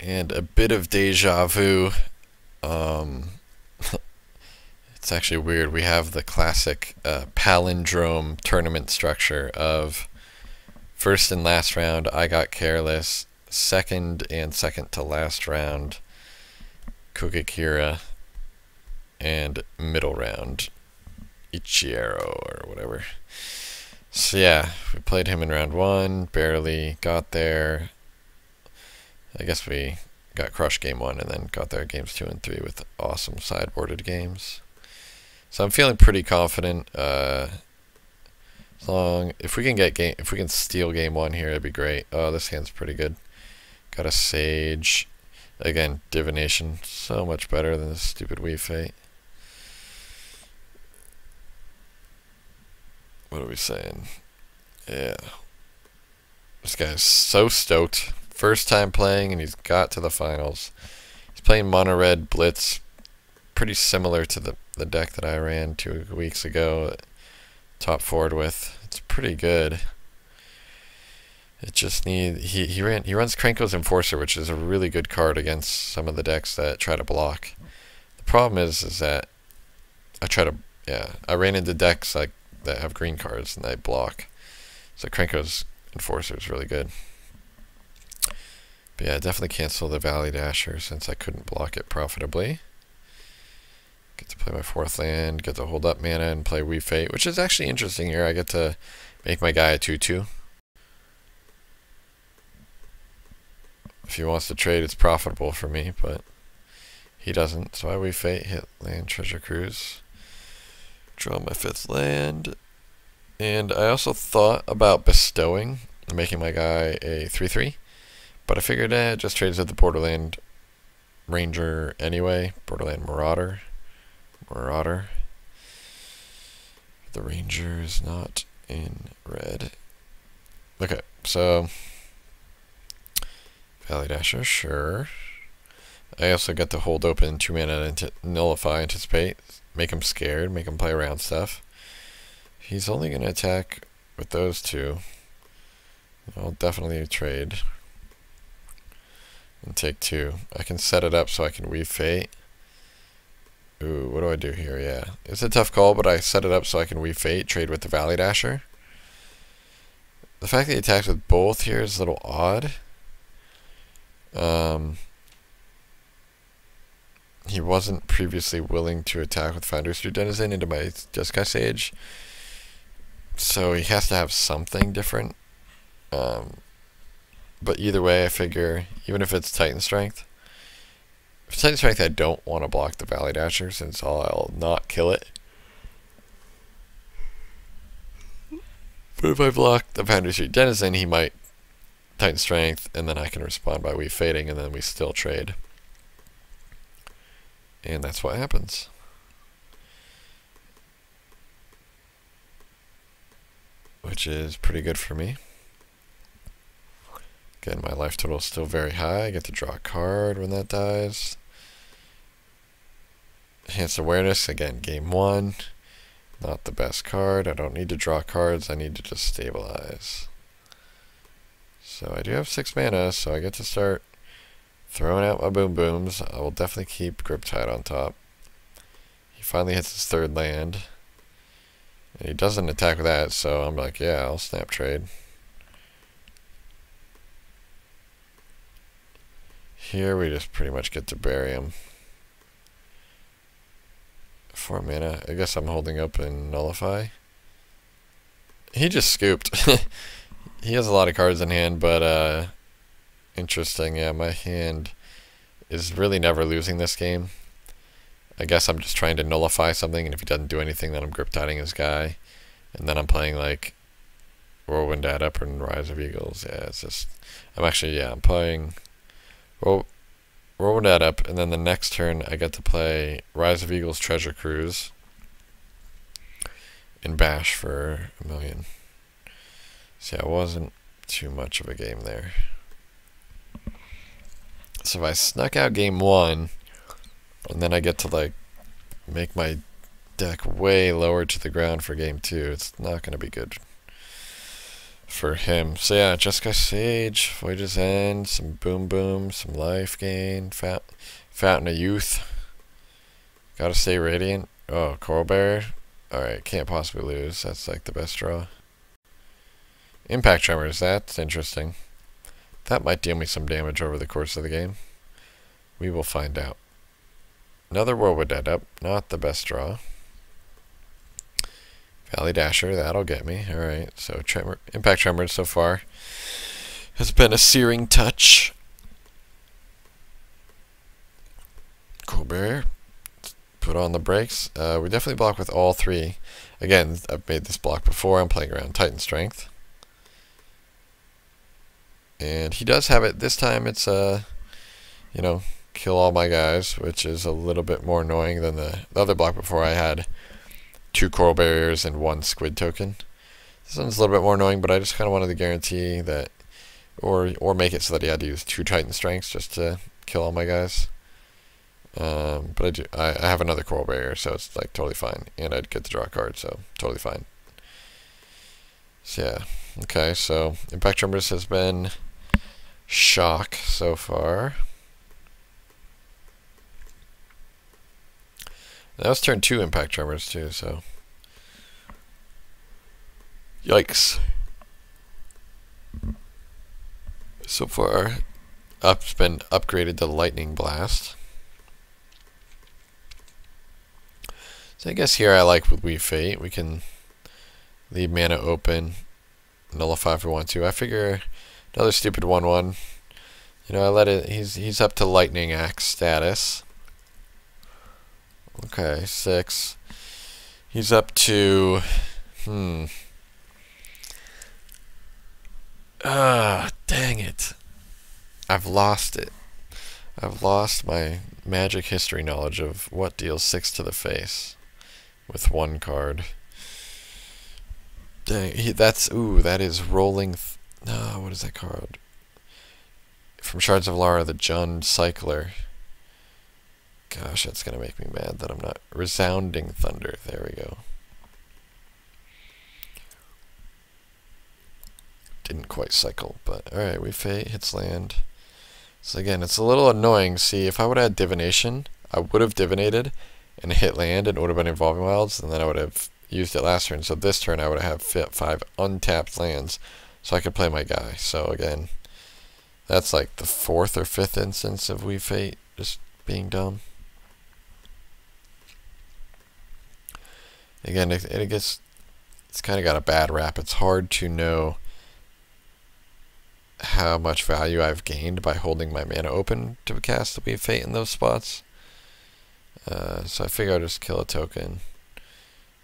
and a bit of deja vu. Um, it's actually weird. We have the classic palindrome tournament structure of first and last round, I got careless. Second and second to last round, Kugakira. And middle round, Ichiro or whatever. So yeah, we played him in round 1, barely got there. I guess we got crushed game 1 and then got there games 2 and 3 with awesome sideboarded games. So I'm feeling pretty confident. If we can steal game 1 here, it'd be great. Oh, this hand's pretty good. Got a Sage. Again, Divination, so much better than this stupid Weave Fate. What are we saying? Yeah. This guy's so stoked. First time playing and he's got to the finals. He's playing Mono Red Blitz. Pretty similar to the deck that I ran 2 weeks ago. Top forward with. It's pretty good. It just needs he runs Krenko's Enforcer, which is a really good card against some of the decks that try to block. The problem is that I ran into decks like that have green cards and they block. So Krenko's Enforcer is really good. But yeah, definitely cancel the Valley Dasher since I couldn't block it profitably. Get to play my 4th land, get to hold up mana and play Weave Fate, which is actually interesting here. I get to make my guy a 2/2. If he wants to trade, it's profitable for me, but he doesn't. So I Weave Fate, hit land Treasure Cruise, draw my 5th land, and I also thought about bestowing, making my guy a 3/3, but I figured it just trades with the Borderland Ranger anyway, Borderland Marauder. The Ranger is not in red. Okay, so Valley Dasher, sure. I also get to hold open 2 mana to nullify, anticipate, make him scared, make him play around stuff. He's only going to attack with those 2. I'll definitely trade and take 2. I can set it up so I can Weave Fate. Ooh, what do I do here? Yeah, it's a tough call, but I set it up so I can Weave Fate, trade with the Valley Dasher. The fact that he attacks with both here is a little odd. He wasn't previously willing to attack with Foundry Street Denizen into my Jeskai Sage, so he has to have something different. But either way, I figure, even if it's Titan Strength, if it's Titan Strength, I don't want to block the Valley Dasher since I'll not kill it. But if I block the Foundry Street Denizen, he might Titan Strength, and then I can respond by Weave Fating, and then we still trade. And that's what happens. Which is pretty good for me. Again, my life total is still very high. I get to draw a card when that dies. Enhanced Awareness, again, game 1. Not the best card. I don't need to draw cards. I need to just stabilize. So I do have 6 mana, so I get to start throwing out my Boom Booms. I will definitely keep Griptide on top. He finally hits his 3rd land. And he doesn't attack with that, so I'm like, yeah, I'll snap trade. Here we just pretty much get to bury him. 4 mana. I guess I'm holding up and Nullify. He just scooped. He has a lot of cards in hand, but interesting. Yeah, my hand is really never losing this game. I guess I'm just trying to nullify something, and if he doesn't do anything, then I'm grip-tiding his guy. And then I'm playing, like, Whirlwind Adept and Rise of Eagles. Yeah, it's just... I'm playing Whirlwind Adept, and then the next turn I get to play Rise of Eagles Treasure Cruise and Bash for 1,000,000. So yeah, it wasn't too much of a game there. So if I snuck out game 1, and then I get to like make my deck way lower to the ground for game 2, it's not going to be good for him. So yeah, Jeskai Sage, Voyage's End, some Boom Boom, some Life Gain, Fountain of Youth. Gotta stay Radiant. Oh, Coral Bear. Alright, can't possibly lose. That's like the best draw. Impact Tremors, that's interesting. That might deal me some damage over the course of the game. We will find out. Another Whirlwind Dead up, not the best draw. Valley Dasher, that'll get me. Alright, so Impact Tremors so far has been a searing touch. Cool Bear. Put on the brakes. We definitely block with all three. Again, I've made this block before. I'm playing around Titan Strength. And he does have it. This time it's, you know, kill all my guys, which is a little bit more annoying than the other block before. I had 2 Coral Barriers and 1 Squid Token. This one's a little bit more annoying, but I just kind of wanted to guarantee that, or make it so that he had to use 2 Titan Strengths just to kill all my guys. But I have another Coral Barrier, so it's like totally fine, and I'd get to draw a card, so totally fine. So yeah, okay, so Impact Tremors has been shock so far. That was turn 2 Impact Tremors too, so yikes. So far, it's been upgraded to Lightning Blast. So I guess here I like with Weave Fate. We can leave mana open, nullify if we want to. I figure another stupid 1/1. You know, I let it. He's up to Lightning Axe status. Okay, 6. He's up to dang it. I've lost it. I've lost my Magic history knowledge of what deals 6 to the face with 1 card. Dang, that is rolling. No, what is that card? From Shards of Alara, the Jund Cycler. Gosh, that's gonna make me mad that I'm not. Resounding Thunder. There we go. Didn't quite cycle, but alright, we fate, hits land. So again, it's a little annoying. See, if I would have had Divination, I would have divinated and hit land, and it would have been Evolving Wilds, and then I would have used it last turn. So this turn I would have 5 untapped lands, so I could play my guy. So again, that's like the 4th or 5th instance of Weave Fate just being dumb. Again, it's kind of got a bad rap. It's hard to know how much value I've gained by holding my mana open to cast the Weave Fate in those spots. So I figure I'll just kill a token,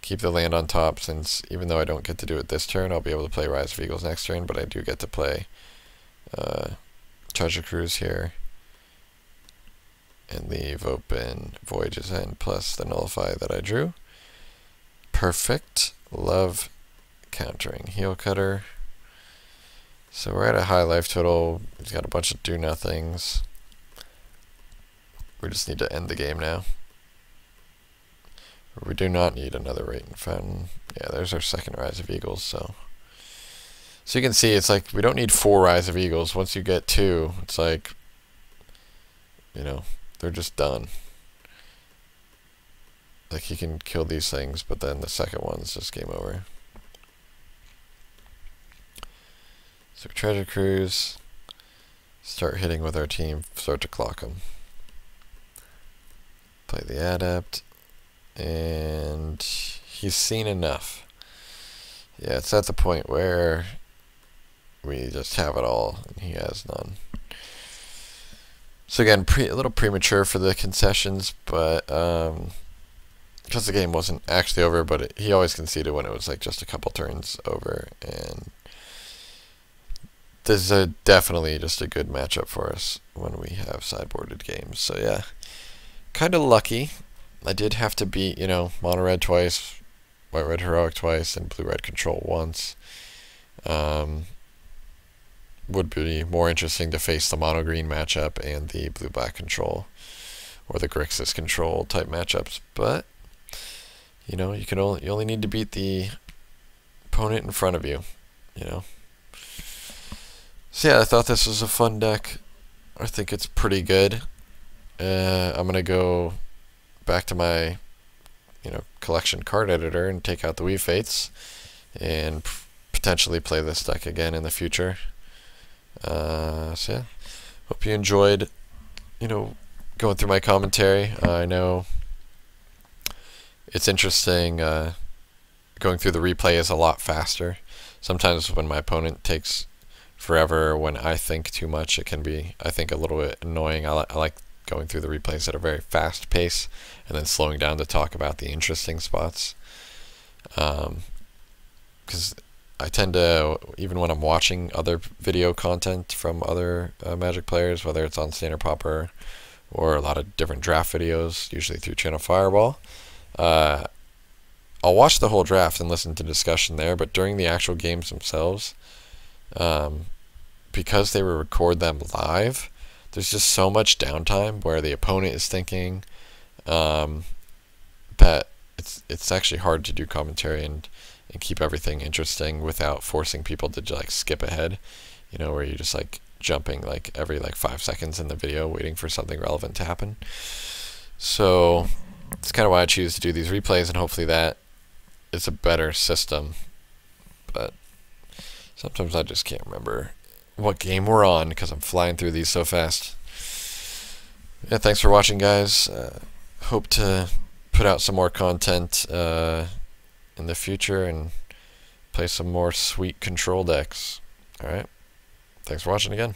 keep the land on top, since even though I don't get to do it this turn, I'll be able to play Rise of Eagles next turn, but I do get to play Treasure Cruise here and leave open Voyage's End plus the Nullify that I drew. Perfect. Love countering. Heel Cutter. So we're at a high life total. He's got a bunch of do-nothings. We just need to end the game now. We do not need another Radiant Fountain. Yeah, there's our second Rise of Eagles. So you can see it's like we don't need 4 Rise of Eagles. Once you get 2, it's like, you know, they're just done. Like, he can kill these things, but then the second one's just game over. So Treasure Cruise, start hitting with our team, start to clock them. Play the Adept, and he's seen enough. Yeah, it's at the point where we just have it all, and he has none. So again, a little premature for the concessions, but because the game wasn't actually over, but he always conceded when it was like just a couple turns over, and this is definitely just a good matchup for us when we have sideboarded games. So yeah, kind of lucky. I did have to beat, you know, Mono Red twice, White Red Heroic twice, and Blue Red Control once. Would be more interesting to face the Mono Green matchup and the Blue Black Control, or the Grixis Control type matchups. But you know, you only need to beat the opponent in front of you. You know, So yeah, I thought this was a fun deck. I think it's pretty good. I'm gonna go back to my collection card editor and take out the Weave Fates and potentially play this deck again in the future. So yeah, hope you enjoyed going through my commentary. I know it's interesting. Going through the replay is a lot faster. Sometimes when my opponent takes forever, when I think too much, it can be, I think, a little bit annoying. I like going through the replays at a very fast pace and then slowing down to talk about the interesting spots. Because I tend to, even when I'm watching other video content from other Magic players, whether it's on Standard Pauper or a lot of different draft videos, usually through Channel Fireball, I'll watch the whole draft and listen to discussion there, but during the actual games themselves, because they record them live, there's just so much downtime where the opponent is thinking that it's actually hard to do commentary and keep everything interesting without forcing people to like skip ahead, where you're just like jumping like every like 5 seconds in the video waiting for something relevant to happen. So it's kind of why I choose to do these replays, and hopefully that is a better system. But sometimes I just can't remember what game we're on because I'm flying through these so fast. Yeah, thanks for watching, guys. Hope to put out some more content in the future and play some more sweet control decks. Alright, thanks for watching again.